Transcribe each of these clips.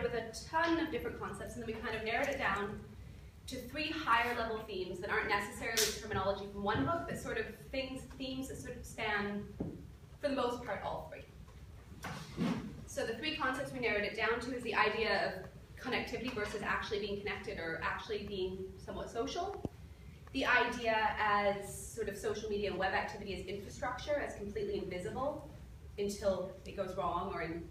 with a ton of different concepts, and then we kind of narrowed it down to 3 higher level themes that aren't necessarily terminology from one book, but sort of themes that sort of span, for the most part, all 3. So the 3 concepts we narrowed it down to is the idea of connectivity versus actually being connected or actually being somewhat social. The idea as sort of social media and web activity as infrastructure, as completely invisible until it goes wrong, or in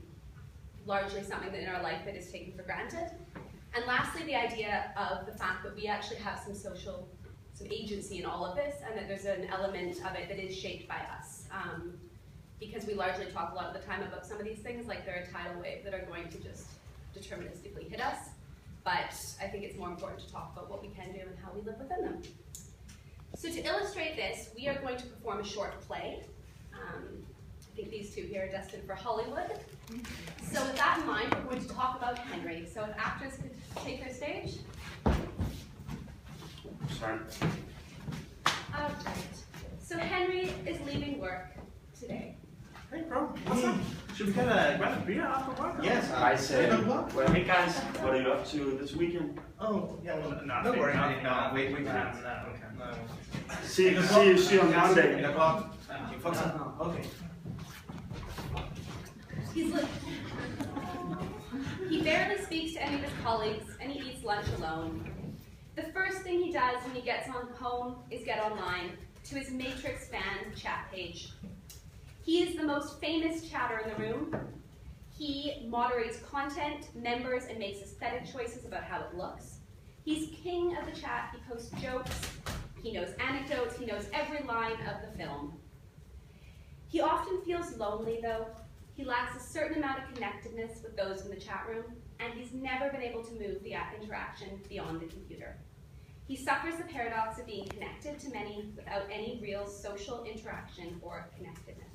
largely something that in our life that is taken for granted. And lastly, the idea of the fact that we actually have some agency in all of this, and that there's an element of it that is shaped by us. Because we largely talk a lot of the time about some of these things like they're a tidal wave that are going to just deterministically hit us. But I think it's more important to talk about what we can do and how we live within them. So to illustrate this, we are going to perform a short play. I think these 2 here are destined for Hollywood. So with that in mind, we're going to talk about Henry. So if actors could take their stage. Sorry. All right. So Henry is leaving work today. Hey bro, what's up? Should we grab a beer after work? Yes, I say. Well, hey guys, what are you up to this weekend? Oh, yeah, well, no, Don't worry, no, we can't. No. See you on Monday. You fucked up. Okay. He barely speaks to any of his colleagues, and he eats lunch alone. The first thing he does when he gets home is get online to his Matrix fan chat page. He is the most famous chatter in the room. He moderates content, members, and makes aesthetic choices about how it looks. He's king of the chat. He posts jokes. He knows anecdotes. He knows every line of the film. He often feels lonely, though. He lacks a certain amount of connectedness with those in the chat room, and he's never been able to move the interaction beyond the computer. He suffers the paradox of being connected to many without any real social interaction or connectedness.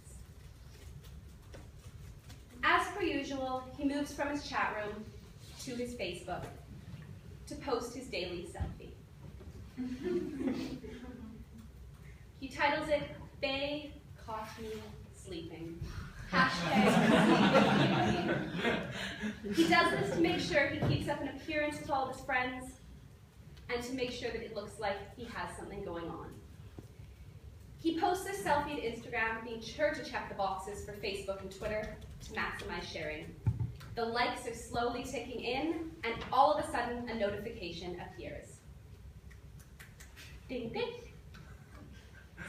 As per usual, he moves from his chat room to his Facebook to post his daily selfie. He titles it, "Baym Caught Me Sleeping." He does this to make sure he keeps up an appearance with all of his friends and to make sure that it looks like he has something going on. He posts this selfie to Instagram, being sure to check the boxes for Facebook and Twitter to maximize sharing. The likes are slowly ticking in, and all of a sudden, a notification appears. Ding, ding.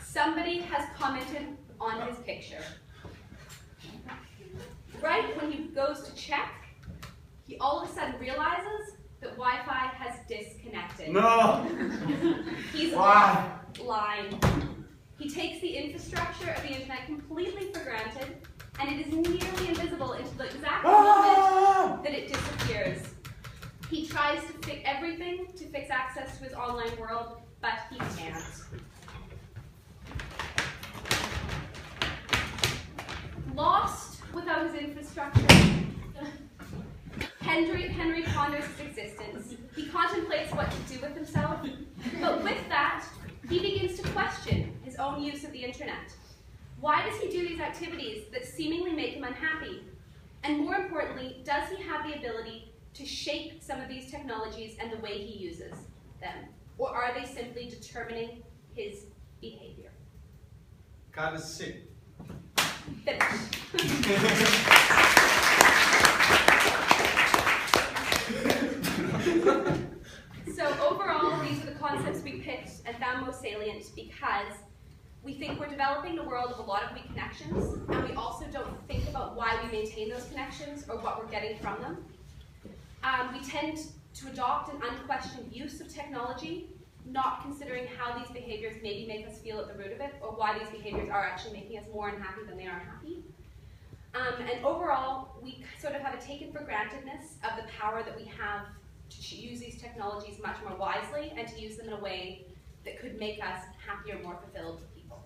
Somebody has commented on his picture. Right when he goes to check, he all of a sudden realizes that Wi-Fi has disconnected. No! He's offline. He takes the infrastructure of the internet completely for granted, and it is nearly invisible until the exact moment that it disappears. He tries to fix everything to fix access to his online world, but he can't. Lost without his infrastructure, Henry ponders his existence. He contemplates what to do with himself, but with that, he begins to question his own use of the internet. Why does he do these activities that seemingly make him unhappy? And more importantly, does he have the ability to shape some of these technologies and the way he uses them? Or are they simply determining his behavior? Got to see. Finish. So overall, these are the concepts we picked and found most salient because we think we're developing a world of a lot of weak connections, and we also don't think about why we maintain those connections or what we're getting from them. We tend to adopt an unquestioned use of technology, not considering how these behaviors maybe make us feel at the root of it, or why these behaviors are actually making us more unhappy than they are happy. And overall, we sort of have a taken for grantedness of the power that we have to use these technologies much more wisely and to use them in a way that could make us happier, more fulfilled people.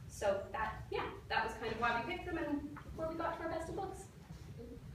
So that was kind of why we picked them and where we got to our best of books.